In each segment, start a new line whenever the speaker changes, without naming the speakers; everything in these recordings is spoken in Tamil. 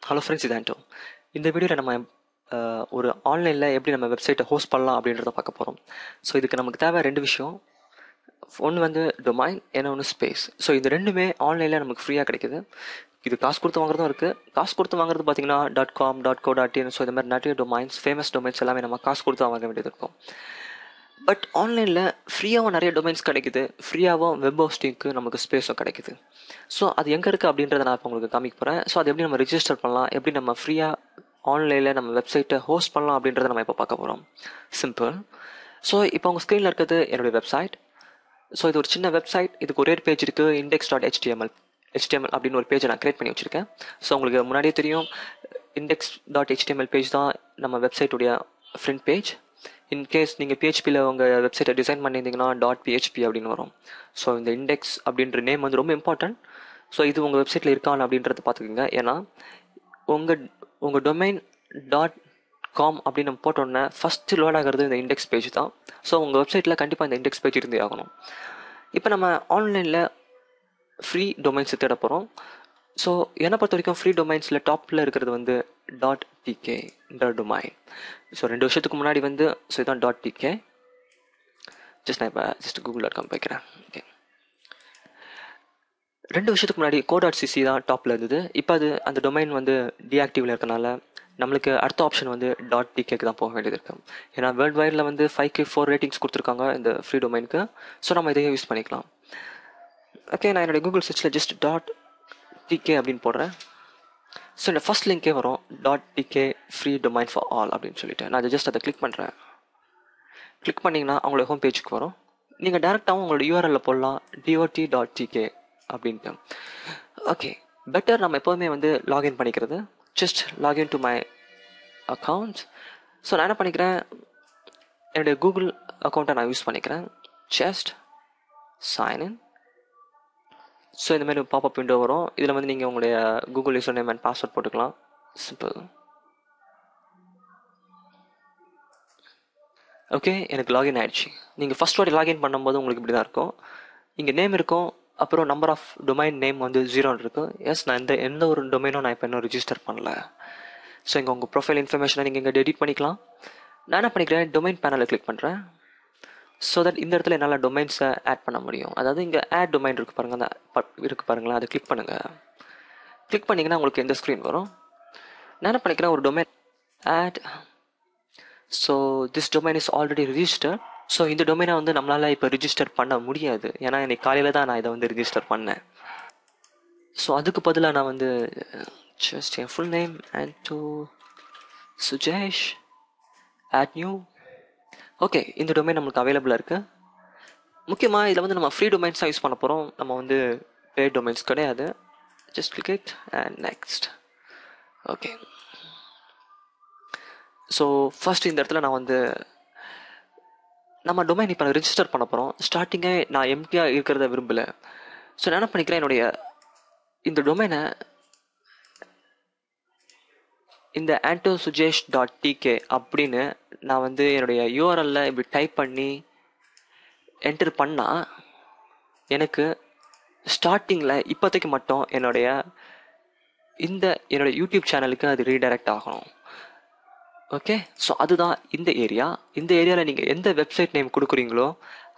ஹலோ ஃப்ரெண்ட்ஸ், இது ஆண்டோ. இந்த வீடியோவில் நம்ம ஒரு ஆன்லைனில் எப்படி நம்ம வெப்சைட்டை ஹோஸ்ட் பண்ணலாம் அப்படின்றத பார்க்க போகிறோம். ஸோ இதுக்கு நமக்கு தேவை ரெண்டு விஷயம். ஒன்று வந்து டொமைன், ஒன்று ஸ்பேஸ். ஸோ இது ரெண்டுமே ஆன்லைனில் நமக்கு ஃப்ரீயாக கிடைக்குது. இது காசு கொடுத்து வாங்குறதும் இருக்குது. காசு கொடுத்து வாங்குறது பார்த்தீங்கன்னா .com, .co.in. ஸோ இந்த மாதிரி நிறைய டொமைன்ஸ், ஃபேமஸ் டொமைன்ஸ் எல்லாமே நம்ம காசு கொடுத்து வாங்க வேண்டியது இருக்கும். பட் ஆன்லைனில் ஃப்ரீயாகவும் நிறைய டொமைன்ஸ் கிடைக்குது. ஃப்ரீயாகவும் வெப் ஹோஸ்டிங்க்கு நமக்கு ஸ்பேஸும் கிடைக்குது. ஸோ அது எங்கே இருக்குது அப்படின்றத நான் இப்போ உங்களுக்கு காமிக்க போகிறேன். ஸோ அது எப்படி நம்ம ரிஜிஸ்டர் பண்ணலாம், எப்படி நம்ம ஃப்ரீயாக ஆன்லைனில் நம்ம வெப்சைட்டை ஹோஸ்ட் பண்ணலாம் அப்படின்றத நம்ம இப்போ பார்க்க போகிறோம். சிம்பிள். ஸோ இப்போ உங்கள் ஸ்க்ரீனில் இருக்கிறது என்னுடைய வெப்சைட். ஸோ இது ஒரு சின்ன வெப்சைட். இதுக்கு ஒரே பேஜ் இருக்குது, index.html அப்படின்னு ஒரு பேஜை நான் க்ரியேட் பண்ணி வச்சுருக்கேன். ஸோ உங்களுக்கு முன்னாடியே தெரியும், index.html பேஜ் தான் நம்ம வெப்சைட்டுடைய ஃப்ரண்ட் பேஜ். இன்கேஸ் நீங்கள் பிஹெச்பியில் உங்கள் வெப்சைட்டை டிசைன் பண்ணியிருந்தீங்கன்னா .php அப்படின்னு வரும். ஸோ இந்த இண்டெக்ஸ் அப்படின்ற நேம் வந்து ரொம்ப இம்பார்ட்டன்ட். ஸோ இது உங்கள் வெப்சைட்டில் இருக்கான்னு அப்படின்றத பார்த்துக்கோங்க. ஏன்னா உங்கள் டொமைன் .com அப்படின்னு நம்ம போட்டோன்னே ஃபஸ்ட்டு லோட் ஆகிறது இந்த இண்டெக்ஸ் பேஜ் தான். ஸோ உங்கள் வெப்சைட்டில் கண்டிப்பாக இந்த இண்டெக்ஸ் பேஜ் இருந்தே ஆகணும். இப்போ நம்ம ஆன்லைனில் ஃப்ரீ டொமைன்ஸ் தேட போகிறோம். ஸோ என்னை பொறுத்த வரைக்கும் ஃப்ரீ டொமைன்ஸில் டாப்பில் இருக்கிறது வந்து .tk இந்த டொமைன். ஸோ 2 வருஷத்துக்கு முன்னாடி வந்து ஸோ இதுதான் .tk. நான் இப்போ google.com போய்க்கிறேன். ஓகே, 2 வருஷத்துக்கு முன்னாடி co.cc தான் டாப்பில் இருந்தது. இப்போ அந்த டொமைன் வந்து டீஆக்டிவில் இருக்கனால நம்மளுக்கு அடுத்த ஆப்ஷன் வந்து .tk தான் போக வேண்டியது இருக்கு. ஏன்னா வேர்ல்டு வைடில் வந்து 5க்கு 4 ரேட்டிங்ஸ் கொடுத்துருக்காங்க இந்த ஃப்ரீ டொமைனுக்கு. ஸோ நம்ம இதையே யூஸ் பண்ணிக்கலாம். ஓகே, நான் என்னுடைய கூகுள் சர்ச்சில் ஜஸ்ட் .tk அப்படின்னு போடுறேன். ஸோ இந்த ஃபஸ்ட் லிங்கே வரும், .tk free domain for all அப்படின்னு சொல்லிட்டு. நான் அதை கிளிக் பண்ணுறேன். கிளிக் பண்ணிங்கன்னா அவங்களோட ஹோம் பேஜுக்கு வரும். நீங்கள் டேரெக்டாகவும் உங்களோட யூஆர்எல்ல போடலாம், dot.tk அப்படின்ட்டு. ஓகே, பெட்டர் நம்ம எப்போதுமே வந்து லாகின் பண்ணிக்கிறது. Just login to my account. So நான் என்ன பண்ணிக்கிறேன், என்னுடைய கூகுள் அக்கௌண்ட்டை நான் யூஸ் பண்ணிக்கிறேன். Just sign in. ஸோ இந்த மாதிரி பாப்அப் விண்டோ வரும். இதில் வந்து நீங்கள் உங்களுடைய Google user name and password போட்டுக்கலாம். சிம்பிள். ஓகே, எனக்கு லாகின் ஆகிடுச்சு. நீங்கள் ஃபஸ்ட் வாட்டி லாகின் பண்ணும்போது உங்களுக்கு இப்படி தான் இருக்கும். இங்கே நேம் இருக்கும், அப்புறம் நம்பர் ஆஃப் டொமைன் நேம் வந்து 0 இருக்கும். எஸ், நான் எந்த ஒரு டொமைனும் நான் இப்போ இன்னும் ரிஜிஸ்டர் பண்ணல. ஸோ இங்கே உங்கள் ப்ரொஃபைல் இன்ஃபர்மேஷனை நீங்கள் இங்கே எடிட் பண்ணிக்கலாம். நான் என்ன பண்ணிக்கிறேன், டொமைன் பேனலை கிளிக் பண்ணுறேன். ஸோ தட் இந்த இடத்துல என்னால் டொமைன்ஸை ஆட் பண்ண முடியும். அதாவது இங்கே ஆட் டொமைன் இருக்குது பாருங்கள், அந்த பாருங்களேன், அதை கிளிக் பண்ணுங்கள். கிளிக் பண்ணிங்கன்னா உங்களுக்கு எந்த ஸ்க்ரீன் வரும். நான் என்ன பண்ணிக்கிறேன், ஒரு domain add. So this domain is already register. So இந்த டொமைனை வந்து நம்மளால் இப்போ ரிஜிஸ்டர் பண்ண முடியாது. ஏன்னா இன்னைக்கு காலையில் தான் நான் இதை வந்து ரிஜிஸ்டர் பண்ணேன். ஸோ அதுக்கு பதிலாக நான் வந்து ஜஸ்ட் என் full name Anto Sujesh add new. Okay, இந்த டொமைன் நம்மளுக்கு அவைலபிளாக இருக்குது. முக்கியமாக இதில் வந்து நம்ம ஃப்ரீ டொமைன்ஸ் தான் யூஸ் பண்ண போகிறோம். நம்ம வந்து பேட் டொமைன்ஸ் கிடையாது. Just click it and next. Okay, so first இந்த இடத்துல நான் வந்து நம்ம டொமைன் இப்போ ரிஜிஸ்டர் பண்ண போகிறோம். ஸ்டார்டிங்கே நான் எம்டியாக இருக்கிறத விரும்பலை. ஸோ நான் என்ன பண்ணிக்கிறேன், என்னுடைய இந்த டொமைனை இந்த antosujesh.tk அப்படின்னு நான் வந்து என்னுடைய யூஆர்எல்ல இப்படி டைப் பண்ணி என்டர் பண்ணால் எனக்கு ஸ்டார்டிங்கில் இப்போதைக்கு மட்டும் என்னுடைய யூடியூப் சேனலுக்கு அது ரீடைரக்ட் ஆகணும். ஓகே, ஸோ அதுதான் இந்த ஏரியா. இந்த ஏரியாவில் நீங்கள் எந்த வெப்சைட் நேம் கொடுக்குறீங்களோ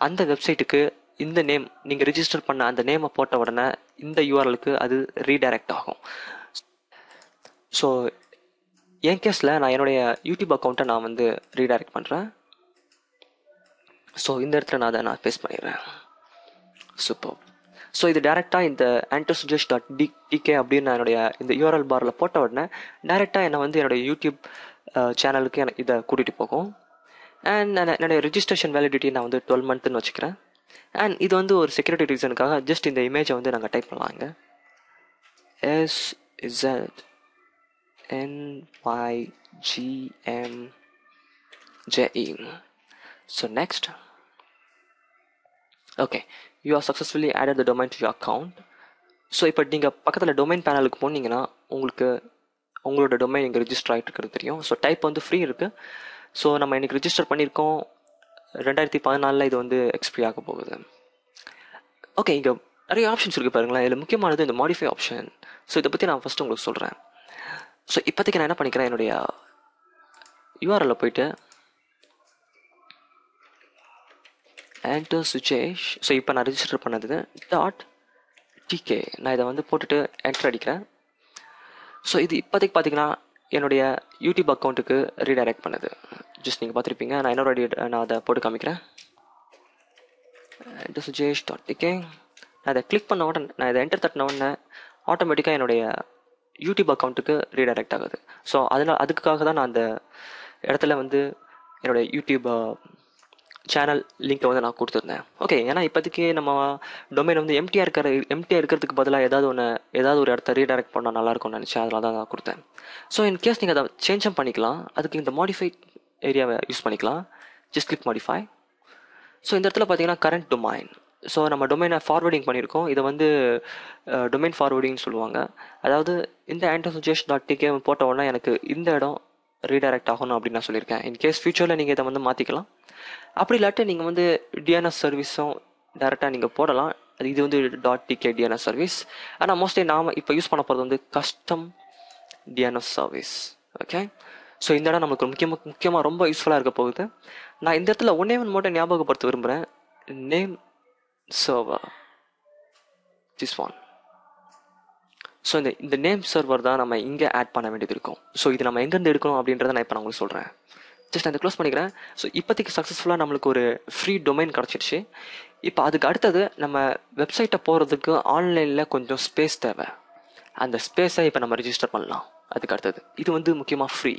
அந்த வெப்சைட்டுக்கு இந்த நேம் நீங்கள் ரிஜிஸ்டர் பண்ண அந்த நேமை போட்ட உடனே இந்த யூஆர்எலுக்கு அது ரீடைரக்ட் ஆகும். ஸோ என் கேஸில் நான் என்னுடைய யூடியூப் அக்கௌண்ட்டை நான் வந்து ரீடைரக்ட் பண்ணுறேன். ஸோ இந்த இடத்துல நான் பேஸ்ட் பண்ணிடுறேன். சூப்பர். ஸோ இது டேரெக்டாக இந்த antosujesh.tk அப்படின்னு நான் என்னுடைய இந்த யூஆர்எல் பாரில் போட்ட உடனே டேரெக்டாக என்னை வந்து என்னுடைய யூடியூப் சேனலுக்கு எனக்கு இதை கூட்டிகிட்டு போகும். அண்ட் என்னுடைய ரிஜிஸ்ட்ரேஷன் வேலிடிட்டி நான் வந்து 12 மந்த்னு வச்சுக்கிறேன். அண்ட் இது வந்து ஒரு செக்யூரிட்டி ரீசனுக்காக ஜஸ்ட் இந்த இமேஜை வந்து நாங்கள் டைப் பண்ணலாங்க. SZNYGMJE. So next. Okay, you are successfully added the domain to your account. So இப்போ நீங்கள் பக்கத்தில் டொமைன் பேனலுக்கு போனீங்கன்னா உங்களுக்கு உங்களோட டொமைன் இங்கே ரிஜிஸ்டர் ஆகிட்டு இருக்கிறது தெரியும். ஸோ டைப் வந்து ஃப்ரீ இருக்குது. ஸோ நம்ம இன்றைக்கி ரிஜிஸ்டர் பண்ணியிருக்கோம். 2014 இது வந்து எக்ஸ்பிரி ஆக போகுது. ஓகே, இங்கே நிறைய ஆப்ஷன்ஸ் இருக்குது பாருங்களேன். இதில் முக்கியமானது இந்த மாடிஃபை ஆப்ஷன். ஸோ இதை பற்றி நான் ஃபஸ்ட்டு உங்களுக்கு சொல்கிறேன். ஸோ இப்போதைக்கு நான் என்ன பண்ணிக்கிறேன், என்னுடைய யூஆர்எல்ல போயிட்டு @sujesh. ஸோ இப்போ நான் ரெஜிஸ்டர் பண்ணது .tk. நான் இதை வந்து போட்டுட்டு என்டர் அடிக்கிறேன். ஸோ இது இப்போதைக்கு பார்த்தீங்கன்னா என்னுடைய யூடியூப் அக்கௌண்ட்டுக்கு ரீடைரக்ட் பண்ணுது. ஜஸ்ட் நீங்கள் பார்த்துருப்பீங்க. நான் இன்னொரு நான் அதை போட்டு காமிக்கிறேன். @sujesh.tk. நான் இதை கிளிக் பண்ண உடனே, நான் இதை என்டர் தட்டின உடனே ஆட்டோமேட்டிக்காக என்னுடைய யூடியூப் அக்கௌண்ட்டுக்கு ரீடைரக்ட் ஆகுது. ஸோ அதுக்காக தான் நான் அந்த இடத்துல வந்து என்னுடைய யூடியூப் சேனல் லிங்க்கை வந்து நான் கொடுத்துருந்தேன். ஓகே, ஏன்னா இப்போதைக்கு நம்ம டொமைன் வந்து எம்டியாக இருக்கிறதுக்கு பதிலாக ஏதாவது ஒரு இடத்த ரீடைரக்ட் பண்ணால் நல்லாயிருக்கும்னு நினச்சேன். அதனால தான் நான் கொடுத்தேன். ஸோ இன்கேஸ் நீங்கள் அதை சேஞ்சும் பண்ணிக்கலாம். அதுக்கு இந்த மாடிஃபை ஏரியாவை யூஸ் பண்ணிக்கலாம். Just click modify. ஸோ இந்த இடத்துல பார்த்தீங்கன்னா கரண்ட் டொமைன். ஸோ நம்ம டொமைனை ஃபார்வர்டிங் பண்ணியிருக்கோம். இதை வந்து டொமைன் ஃபார்வர்டிங்னு சொல்லுவாங்க. அதாவது இந்த @sujesh.tk போட்ட உடனே எனக்கு இந்த இடம் ரீடைரக்ட் ஆகணும் அப்படின்னு நான் சொல்லியிருக்கேன். இன்கேஸ் ஃபியூச்சரில் நீங்கள் இதை வந்து மாற்றிக்கலாம். அப்படி இல்லாட்டி நீங்கள் வந்து டிஎன்எஸ் சர்வீஸும் டேரெக்டாக நீங்கள் போடலாம். இது வந்து .tk டிஎன்எஸ் சர்வீஸ். ஆனால் மோஸ்ட்லி நாம் இப்போ யூஸ் பண்ண போகிறது வந்து custom DNS service. Okay, so இந்த இடம் நமக்கு முக்கியமாக ரொம்ப யூஸ்ஃபுல்லாக இருக்க போகுது. நான் இந்த இடத்துல ஒன்றே மட்டும் ஞாபகப்படுத்த விரும்புகிறேன். Name server, this one. So இந்த நேம் சர்வர் தான் நம்ம இங்கே ஆட் பண்ண வேண்டியது இருக்கும். ஸோ இது நம்ம எங்கேருந்து எடுக்கணும் அப்படின்றத நான் இப்போ நான் உங்களுக்கு சொல்கிறேன். ஜஸ்ட் நான் இதை க்ளோஸ் பண்ணிக்கிறேன். ஸோ இப்போதைக்கு சக்ஸஸ்ஃபுல்லாக நம்மளுக்கு ஒரு ஃப்ரீ டொமைன் கிடச்சிடுச்சு. இப்போ அதுக்கு அடுத்தது நம்ம வெப்சைட்டை போகிறதுக்கு ஆன்லைனில் கொஞ்சம் ஸ்பேஸ் தேவை. அந்த ஸ்பேஸை இப்போ நம்ம ரிஜிஸ்டர் பண்ணலாம். அதுக்கு அடுத்தது இது வந்து முக்கியமாக ஃப்ரீ.